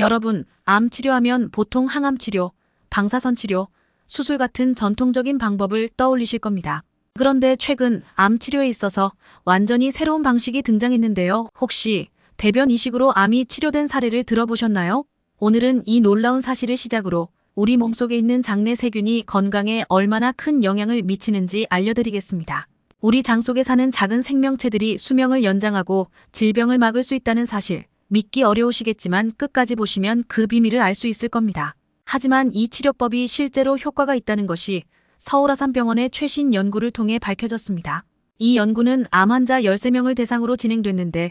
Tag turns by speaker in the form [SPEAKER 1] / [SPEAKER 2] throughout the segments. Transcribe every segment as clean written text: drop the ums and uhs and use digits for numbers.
[SPEAKER 1] 여러분, 암 치료하면 보통 항암 치료, 방사선 치료, 수술 같은 전통적인 방법을 떠올리실 겁니다. 그런데 최근 암 치료에 있어서 완전히 새로운 방식이 등장했는데요. 혹시 대변 이식으로 암이 치료된 사례를 들어보셨나요? 오늘은 이 놀라운 사실을 시작으로 우리 몸속에 있는 장내 세균이 건강에 얼마나 큰 영향을 미치는지 알려드리겠습니다. 우리 장 속에 사는 작은 생명체들이 수명을 연장하고 질병을 막을 수 있다는 사실, 믿기 어려우시겠지만 끝까지 보시면 그 비밀을 알 수 있을 겁니다. 하지만 이 치료법이 실제로 효과가 있다는 것이 서울아산병원의 최신 연구를 통해 밝혀졌습니다. 이 연구는 암 환자 13명을 대상으로 진행됐는데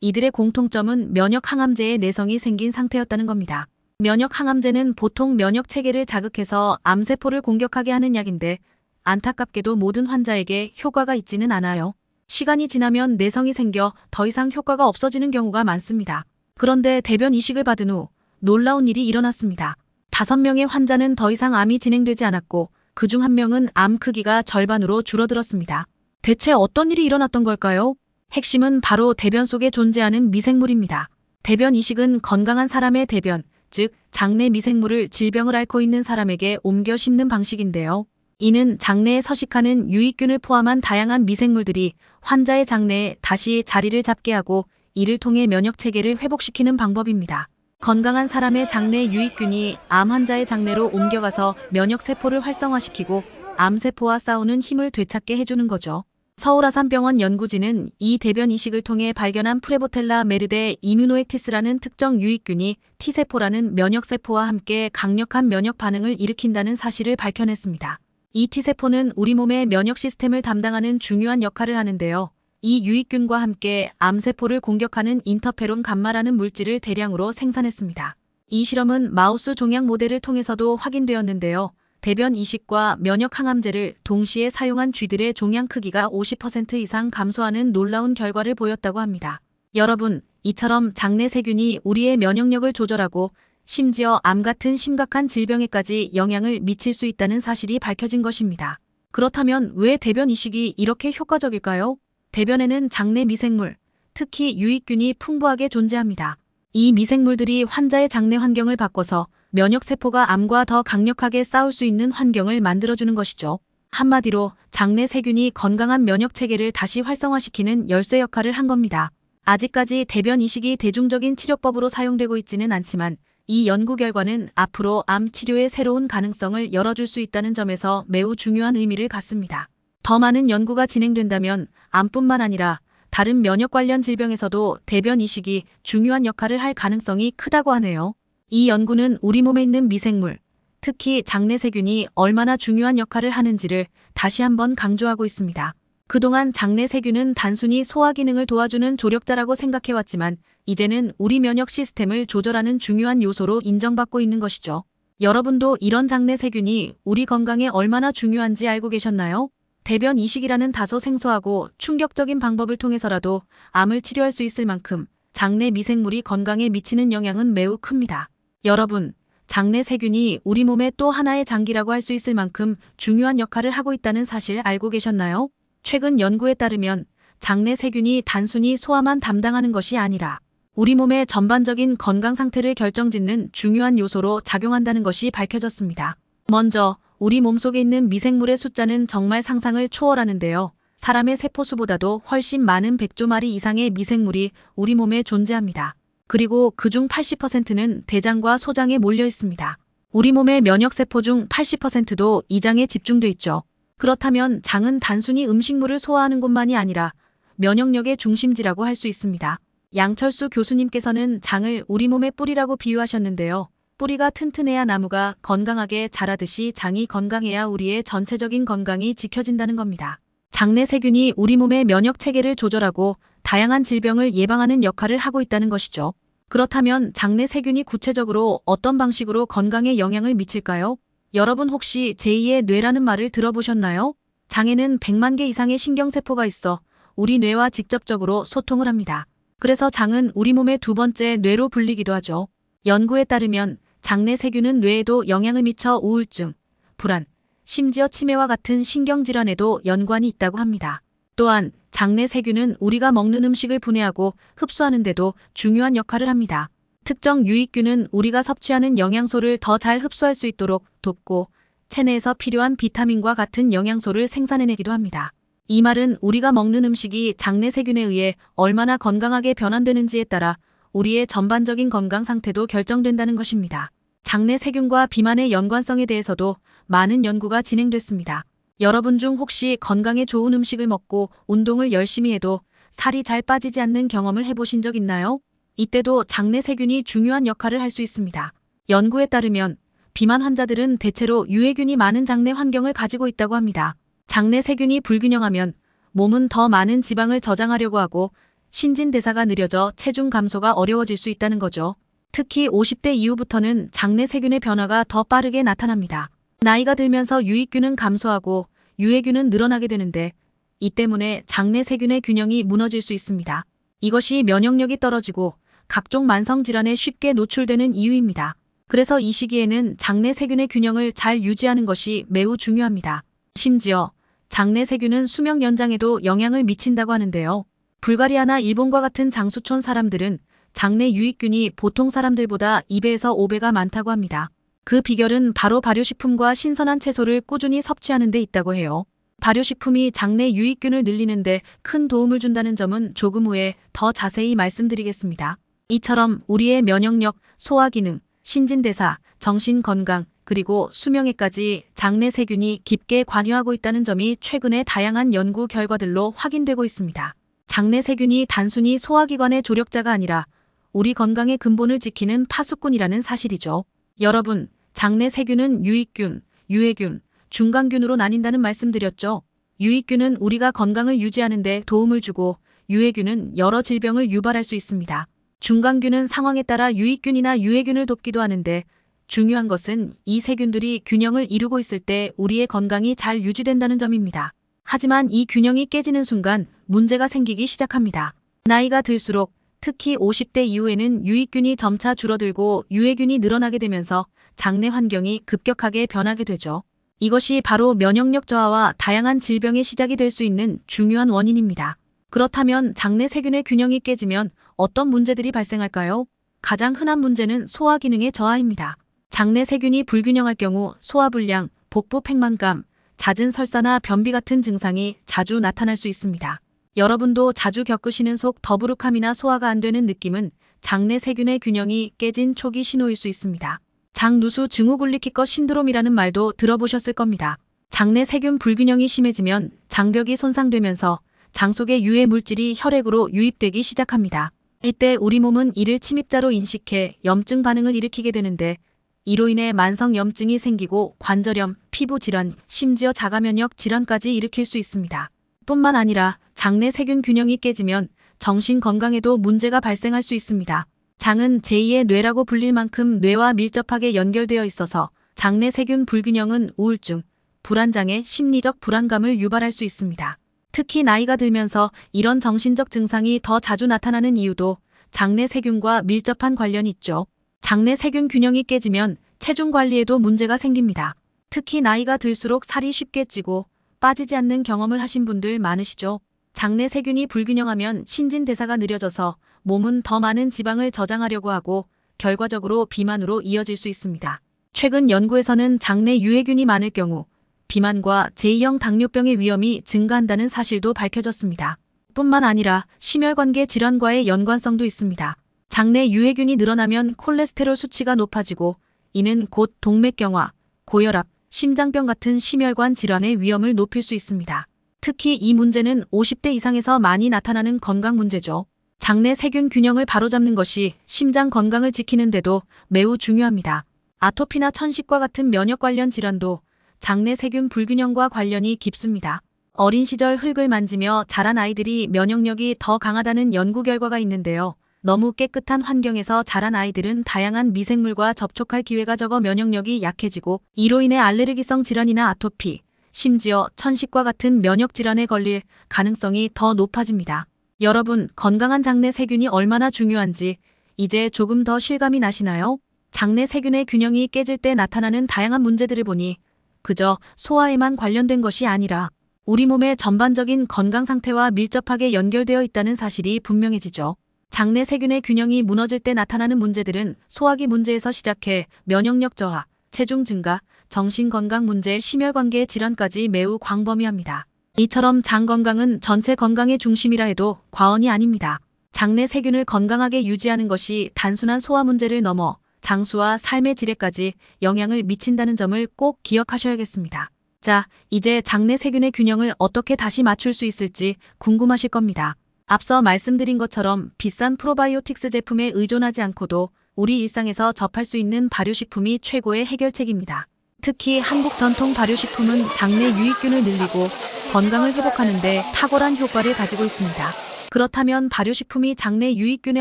[SPEAKER 1] 이들의 공통점은 면역 항암제의 내성이 생긴 상태였다는 겁니다. 면역 항암제는 보통 면역 체계를 자극해서 암세포를 공격하게 하는 약인데 안타깝게도 모든 환자에게 효과가 있지는 않아요. 시간이 지나면 내성이 생겨 더 이상 효과가 없어지는 경우가 많습니다. 그런데 대변 이식을 받은 후 놀라운 일이 일어났습니다. 5명의 환자는 더 이상 암이 진행되지 않았고 그중 1명은 암 크기가 절반으로 줄어들었습니다. 대체 어떤 일이 일어났던 걸까요? 핵심은 바로 대변 속에 존재하는 미생물입니다. 대변 이식은 건강한 사람의 대변, 즉 장내 미생물을 질병을 앓고 있는 사람에게 옮겨 심는 방식인데요. 이는 장내에 서식하는 유익균을 포함한 다양한 미생물들이 환자의 장내에 다시 자리를 잡게 하고 이를 통해 면역 체계를 회복시키는 방법입니다. 건강한 사람의 장내 유익균이 암 환자의 장내로 옮겨가서 면역 세포를 활성화시키고 암 세포와 싸우는 힘을 되찾게 해주는 거죠. 서울아산병원 연구진은 이 대변 이식을 통해 발견한 프레보텔라 메르데 이뮤노액티스라는 특정 유익균이 T세포라는 면역세포와 함께 강력한 면역 반응을 일으킨다는 사실을 밝혀냈습니다. 이 T세포는 우리 몸의 면역 시스템을 담당하는 중요한 역할을 하는데요. 이 유익균과 함께 암세포를 공격하는 인터페론 감마라는 물질을 대량으로 생산했습니다. 이 실험은 마우스 종양 모델을 통해서도 확인되었는데요. 대변 이식과 면역 항암제를 동시에 사용한 쥐들의 종양 크기가 50% 이상 감소하는 놀라운 결과를 보였다고 합니다. 여러분, 이처럼 장내 세균이 우리의 면역력을 조절하고 심지어 암 같은 심각한 질병에까지 영향을 미칠 수 있다는 사실이 밝혀진 것입니다. 그렇다면 왜 대변 이식이 이렇게 효과적일까요? 대변에는 장내 미생물, 특히 유익균이 풍부하게 존재합니다. 이 미생물들이 환자의 장내 환경을 바꿔서 면역세포가 암과 더 강력하게 싸울 수 있는 환경을 만들어주는 것이죠. 한마디로 장내 세균이 건강한 면역 체계를 다시 활성화시키는 열쇠 역할을 한 겁니다. 아직까지 대변 이식이 대중적인 치료법으로 사용되고 있지는 않지만 이 연구 결과는 앞으로 암 치료의 새로운 가능성을 열어줄 수 있다는 점에서 매우 중요한 의미를 갖습니다. 더 많은 연구가 진행된다면 암뿐만 아니라 다른 면역 관련 질병에서도 대변 이식이 중요한 역할을 할 가능성이 크다고 하네요. 이 연구는 우리 몸에 있는 미생물, 특히 장내 세균이 얼마나 중요한 역할을 하는지를 다시 한번 강조하고 있습니다. 그동안 장내 세균은 단순히 소화 기능을 도와주는 조력자라고 생각해왔지만 이제는 우리 면역 시스템을 조절하는 중요한 요소로 인정받고 있는 것이죠. 여러분도 이런 장내 세균이 우리 건강에 얼마나 중요한지 알고 계셨나요? 대변 이식이라는 다소 생소하고 충격적인 방법을 통해서라도 암을 치료할 수 있을 만큼 장내 미생물이 건강에 미치는 영향은 매우 큽니다. 여러분, 장내 세균이 우리 몸의 또 하나의 장기라고 할 수 있을 만큼 중요한 역할을 하고 있다는 사실 알고 계셨나요? 최근 연구에 따르면 장내 세균이 단순히 소화만 담당하는 것이 아니라 우리 몸의 전반적인 건강 상태를 결정짓는 중요한 요소로 작용한다는 것이 밝혀졌습니다. 먼저 우리 몸속에 있는 미생물의 숫자는 정말 상상을 초월하는데요. 사람의 세포수보다도 훨씬 많은 100조 마리 이상의 미생물이 우리 몸에 존재합니다. 그리고 그중 80%는 대장과 소장에 몰려 있습니다. 우리 몸의 면역세포 중 80%도 이 장에 집중돼 있죠. 그렇다면 장은 단순히 음식물을 소화하는 곳만이 아니라 면역력의 중심지라고 할 수 있습니다. 양철수 교수님께서는 장을 우리 몸의 뿌리라고 비유하셨는데요. 뿌리가 튼튼해야 나무가 건강하게 자라듯이 장이 건강해야 우리의 전체적인 건강이 지켜진다는 겁니다. 장내 세균이 우리 몸의 면역 체계를 조절하고 다양한 질병을 예방하는 역할을 하고 있다는 것이죠. 그렇다면 장내 세균이 구체적으로 어떤 방식으로 건강에 영향을 미칠까요? 여러분 혹시 제2의 뇌라는 말을 들어보셨나요? 장에는 100만 개 이상의 신경세포가 있어 우리 뇌와 직접적으로 소통을 합니다. 그래서 장은 우리 몸의 두 번째 뇌로 불리기도 하죠. 연구에 따르면 장내 세균은 뇌에도 영향을 미쳐 우울증, 불안, 심지어 치매와 같은 신경질환에도 연관이 있다고 합니다. 또한 장내 세균은 우리가 먹는 음식을 분해하고 흡수하는 데도 중요한 역할을 합니다. 특정 유익균은 우리가 섭취하는 영양소를 더 잘 흡수할 수 있도록 돕고 체내에서 필요한 비타민과 같은 영양소를 생산해내기도 합니다. 이 말은 우리가 먹는 음식이 장내 세균에 의해 얼마나 건강하게 변환되는지에 따라 우리의 전반적인 건강 상태도 결정된다는 것입니다. 장내 세균과 비만의 연관성에 대해서도 많은 연구가 진행됐습니다. 여러분 중 혹시 건강에 좋은 음식을 먹고 운동을 열심히 해도 살이 잘 빠지지 않는 경험을 해보신 적 있나요? 이때도 장내 세균이 중요한 역할을 할 수 있습니다. 연구에 따르면 비만 환자들은 대체로 유해균이 많은 장내 환경을 가지고 있다고 합니다. 장내 세균이 불균형하면 몸은 더 많은 지방을 저장하려고 하고 신진대사가 느려져 체중 감소가 어려워질 수 있다는 거죠. 특히 50대 이후부터는 장내 세균의 변화가 더 빠르게 나타납니다. 나이가 들면서 유익균은 감소하고 유해균은 늘어나게 되는데 이 때문에 장내 세균의 균형이 무너질 수 있습니다. 이것이 면역력이 떨어지고 각종 만성질환에 쉽게 노출되는 이유입니다. 그래서 이 시기에는 장내 세균의 균형을 잘 유지하는 것이 매우 중요합니다. 심지어 장내 세균은 수명 연장에도 영향을 미친다고 하는데요. 불가리아나 일본과 같은 장수촌 사람들은 장내 유익균이 보통 사람들보다 2배에서 5배가 많다고 합니다. 그 비결은 바로 발효식품과 신선한 채소를 꾸준히 섭취하는 데 있다고 해요. 발효식품이 장내 유익균을 늘리는데 큰 도움을 준다는 점은 조금 후에 더 자세히 말씀드리겠습니다. 이처럼 우리의 면역력, 소화기능, 신진대사, 정신건강, 그리고 수명에까지 장내 세균이 깊게 관여하고 있다는 점이 최근의 다양한 연구 결과들로 확인되고 있습니다. 장내 세균이 단순히 소화기관의 조력자가 아니라 우리 건강의 근본을 지키는 파수꾼이라는 사실이죠. 여러분, 장내 세균은 유익균, 유해균, 중간균으로 나뉜다는 말씀드렸죠. 유익균은 우리가 건강을 유지하는 데 도움을 주고 유해균은 여러 질병을 유발할 수 있습니다. 중간균은 상황에 따라 유익균이나 유해균을 돕기도 하는데 중요한 것은 이 세균들이 균형을 이루고 있을 때 우리의 건강이 잘 유지된다는 점입니다. 하지만 이 균형이 깨지는 순간 문제가 생기기 시작합니다. 나이가 들수록 특히 50대 이후에는 유익균이 점차 줄어들고 유해균이 늘어나게 되면서 장내 환경이 급격하게 변하게 되죠. 이것이 바로 면역력 저하와 다양한 질병의 시작이 될 수 있는 중요한 원인입니다. 그렇다면 장내 세균의 균형이 깨지면 어떤 문제들이 발생할까요? 가장 흔한 문제는 소화 기능의 저하입니다. 장내 세균이 불균형할 경우 소화불량, 복부 팽만감, 잦은 설사나 변비 같은 증상이 자주 나타날 수 있습니다. 여러분도 자주 겪으시는 속 더부룩함이나 소화가 안 되는 느낌은 장내 세균의 균형이 깨진 초기 신호일 수 있습니다. 장누수 증후군리키커 신드롬이라는 말도 들어보셨을 겁니다. 장내 세균 불균형이 심해지면 장벽이 손상되면서 장 속의 유해 물질이 혈액으로 유입되기 시작합니다. 이때 우리 몸은 이를 침입자로 인식해 염증 반응을 일으키게 되는데 이로 인해 만성 염증이 생기고 관절염, 피부 질환, 심지어 자가면역 질환까지 일으킬 수 있습니다. 뿐만 아니라 장내 세균 균형이 깨지면 정신 건강에도 문제가 발생할 수 있습니다. 장은 제2의 뇌라고 불릴 만큼 뇌와 밀접하게 연결되어 있어서 장내 세균 불균형은 우울증, 불안장애, 심리적 불안감을 유발할 수 있습니다. 특히 나이가 들면서 이런 정신적 증상이 더 자주 나타나는 이유도 장내 세균과 밀접한 관련이 있죠. 장내 세균 균형이 깨지면 체중 관리에도 문제가 생깁니다. 특히 나이가 들수록 살이 쉽게 찌고 빠지지 않는 경험을 하신 분들 많으시죠? 장내 세균이 불균형하면 신진대사가 느려져서 몸은 더 많은 지방을 저장하려고 하고 결과적으로 비만으로 이어질 수 있습니다. 최근 연구에서는 장내 유해균이 많을 경우 비만과 제2형 당뇨병의 위험이 증가한다는 사실도 밝혀졌습니다. 뿐만 아니라 심혈관계 질환과의 연관성도 있습니다. 장내 유해균이 늘어나면 콜레스테롤 수치가 높아지고 이는 곧 동맥경화, 고혈압, 심장병 같은 심혈관 질환의 위험을 높일 수 있습니다. 특히 이 문제는 50대 이상에서 많이 나타나는 건강 문제죠. 장내 세균 균형을 바로잡는 것이 심장 건강을 지키는 데도 매우 중요합니다. 아토피나 천식과 같은 면역 관련 질환도 장내 세균 불균형과 관련이 깊습니다. 어린 시절 흙을 만지며 자란 아이들이 면역력이 더 강하다는 연구 결과가 있는데요. 너무 깨끗한 환경에서 자란 아이들은 다양한 미생물과 접촉할 기회가 적어 면역력이 약해지고 이로 인해 알레르기성 질환이나 아토피, 심지어 천식과 같은 면역 질환에 걸릴 가능성이 더 높아집니다. 여러분, 건강한 장내 세균이 얼마나 중요한지 이제 조금 더 실감이 나시나요? 장내 세균의 균형이 깨질 때 나타나는 다양한 문제들을 보니 그저 소화에만 관련된 것이 아니라 우리 몸의 전반적인 건강 상태와 밀접하게 연결되어 있다는 사실이 분명해지죠. 장내 세균의 균형이 무너질 때 나타나는 문제들은 소화기 문제에서 시작해 면역력 저하, 체중 증가, 정신건강 문제, 심혈관계 질환까지 매우 광범위합니다. 이처럼 장 건강은 전체 건강의 중심이라 해도 과언이 아닙니다. 장내 세균을 건강하게 유지하는 것이 단순한 소화 문제를 넘어 장수와 삶의 질에까지 영향을 미친다는 점을 꼭 기억하셔야겠습니다. 자, 이제 장내 세균의 균형을 어떻게 다시 맞출 수 있을지 궁금하실 겁니다. 앞서 말씀드린 것처럼 비싼 프로바이오틱스 제품에 의존하지 않고도 우리 일상에서 접할 수 있는 발효식품이 최고의 해결책입니다. 특히 한국 전통 발효식품은 장내 유익균을 늘리고 건강을 회복하는 데 탁월한 효과를 가지고 있습니다. 그렇다면 발효식품이 장내 유익균에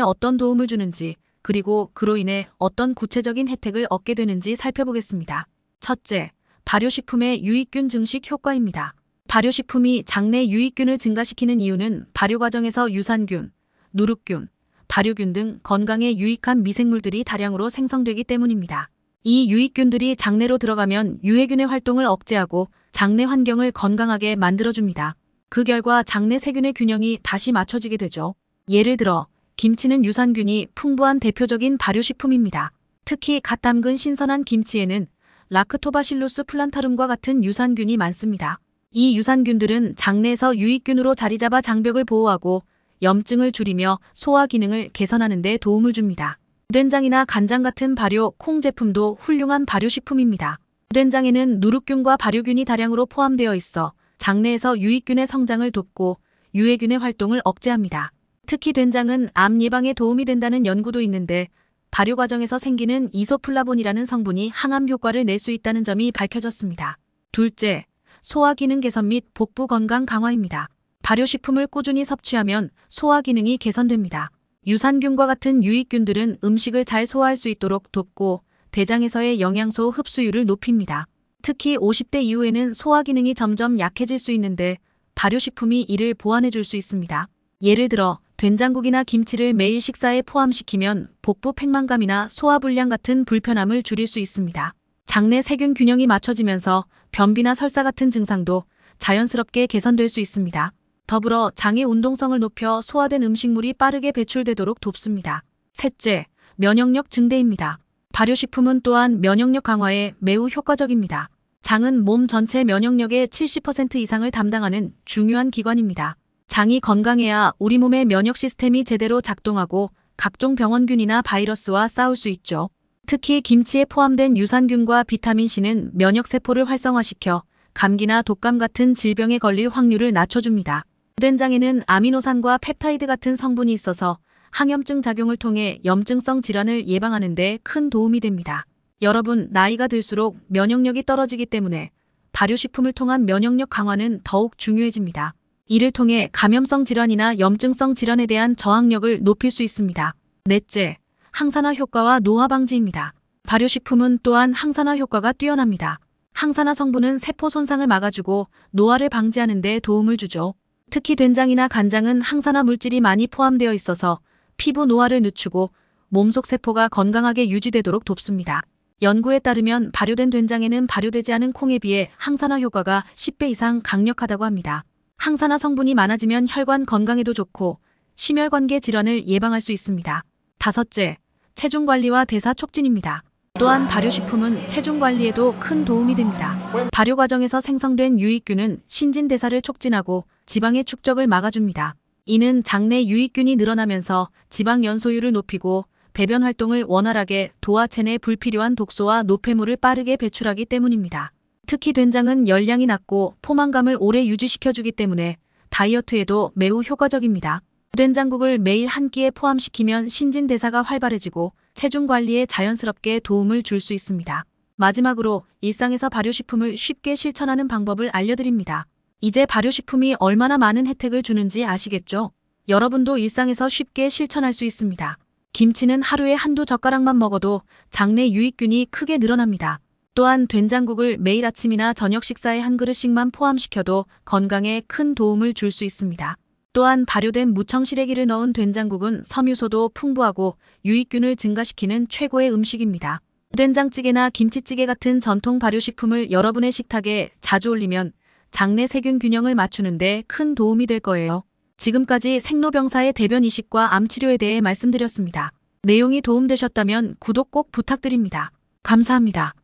[SPEAKER 1] 어떤 도움을 주는지, 그리고 그로 인해 어떤 구체적인 혜택을 얻게 되는지 살펴보겠습니다. 첫째, 발효식품의 유익균 증식 효과입니다. 발효식품이 장내 유익균을 증가시키는 이유는 발효 과정에서 유산균, 누룩균, 발효균 등 건강에 유익한 미생물들이 다량으로 생성되기 때문입니다. 이 유익균들이 장내로 들어가면 유해균의 활동을 억제하고 장내 환경을 건강하게 만들어줍니다. 그 결과 장내 세균의 균형이 다시 맞춰지게 되죠. 예를 들어 김치는 유산균이 풍부한 대표적인 발효식품입니다. 특히 갓 담근 신선한 김치에는 락토바실루스 플란타름과 같은 유산균이 많습니다. 이 유산균들은 장내에서 유익균으로 자리잡아 장벽을 보호하고 염증을 줄이며 소화 기능을 개선하는 데 도움을 줍니다. 된장이나 간장 같은 발효 콩 제품도 훌륭한 발효식품입니다. 된장에는 누룩균과 발효균이 다량으로 포함되어 있어 장내에서 유익균의 성장을 돕고 유해균의 활동을 억제합니다. 특히 된장은 암 예방에 도움이 된다는 연구도 있는데 발효 과정에서 생기는 이소플라본이라는 성분이 항암 효과를 낼 수 있다는 점이 밝혀졌습니다. 둘째, 소화 기능 개선 및 복부 건강 강화입니다. 발효식품을 꾸준히 섭취하면 소화 기능이 개선됩니다. 유산균과 같은 유익균들은 음식을 잘 소화할 수 있도록 돕고 대장에서의 영양소 흡수율을 높입니다. 특히 50대 이후에는 소화 기능이 점점 약해질 수 있는데 발효식품이 이를 보완해 줄 수 있습니다. 예를 들어 된장국이나 김치를 매일 식사에 포함시키면 복부 팽만감이나 소화불량 같은 불편함을 줄일 수 있습니다. 장내 세균 균형이 맞춰지면서 변비나 설사 같은 증상도 자연스럽게 개선될 수 있습니다. 더불어 장의 운동성을 높여 소화된 음식물이 빠르게 배출되도록 돕습니다. 셋째, 면역력 증대입니다. 발효식품은 또한 면역력 강화에 매우 효과적입니다. 장은 몸 전체 면역력의 70% 이상을 담당하는 중요한 기관입니다. 장이 건강해야 우리 몸의 면역 시스템이 제대로 작동하고 각종 병원균이나 바이러스와 싸울 수 있죠. 특히 김치에 포함된 유산균과 비타민C는 면역세포를 활성화시켜 감기나 독감 같은 질병에 걸릴 확률을 낮춰줍니다. 된장에는 아미노산과 펩타이드 같은 성분이 있어서 항염증 작용을 통해 염증성 질환을 예방하는 데 큰 도움이 됩니다. 여러분, 나이가 들수록 면역력이 떨어지기 때문에 발효식품을 통한 면역력 강화는 더욱 중요해집니다. 이를 통해 감염성 질환이나 염증성 질환에 대한 저항력을 높일 수 있습니다. 넷째, 항산화 효과와 노화 방지입니다. 발효식품은 또한 항산화 효과가 뛰어납니다. 항산화 성분은 세포 손상을 막아주고 노화를 방지하는 데 도움을 주죠. 특히 된장이나 간장은 항산화 물질이 많이 포함되어 있어서 피부 노화를 늦추고 몸속 세포가 건강하게 유지되도록 돕습니다. 연구에 따르면 발효된 된장에는 발효되지 않은 콩에 비해 항산화 효과가 10배 이상 강력하다고 합니다. 항산화 성분이 많아지면 혈관 건강에도 좋고 심혈관계 질환을 예방할 수 있습니다. 다섯째, 체중 관리와 대사 촉진입니다. 또한 발효식품은 체중 관리에도 큰 도움이 됩니다. 발효 과정에서 생성된 유익균은 신진대사를 촉진하고 지방의 축적을 막아줍니다. 이는 장내 유익균이 늘어나면서 지방 연소율을 높이고 배변 활동을 원활하게 도와 체내 불필요한 독소와 노폐물을 빠르게 배출하기 때문입니다. 특히 된장은 열량이 낮고 포만감을 오래 유지시켜주기 때문에 다이어트에도 매우 효과적입니다. 된장국을 매일 한 끼에 포함시키면 신진대사가 활발해지고 체중 관리에 자연스럽게 도움을 줄 수 있습니다. 마지막으로 일상에서 발효식품을 쉽게 실천하는 방법을 알려드립니다. 이제 발효식품이 얼마나 많은 혜택을 주는지 아시겠죠? 여러분도 일상에서 쉽게 실천할 수 있습니다. 김치는 하루에 한두 젓가락만 먹어도 장내 유익균이 크게 늘어납니다. 또한 된장국을 매일 아침이나 저녁 식사에 한 그릇씩만 포함시켜도 건강에 큰 도움을 줄 수 있습니다. 또한 발효된 무청시래기를 넣은 된장국은 섬유소도 풍부하고 유익균을 증가시키는 최고의 음식입니다. 된장찌개나 김치찌개 같은 전통 발효식품을 여러분의 식탁에 자주 올리면 장내 세균 균형을 맞추는 데 큰 도움이 될 거예요. 지금까지 생로병사의 대변 이식과 암 치료에 대해 말씀드렸습니다. 내용이 도움되셨다면 구독 꼭 부탁드립니다. 감사합니다.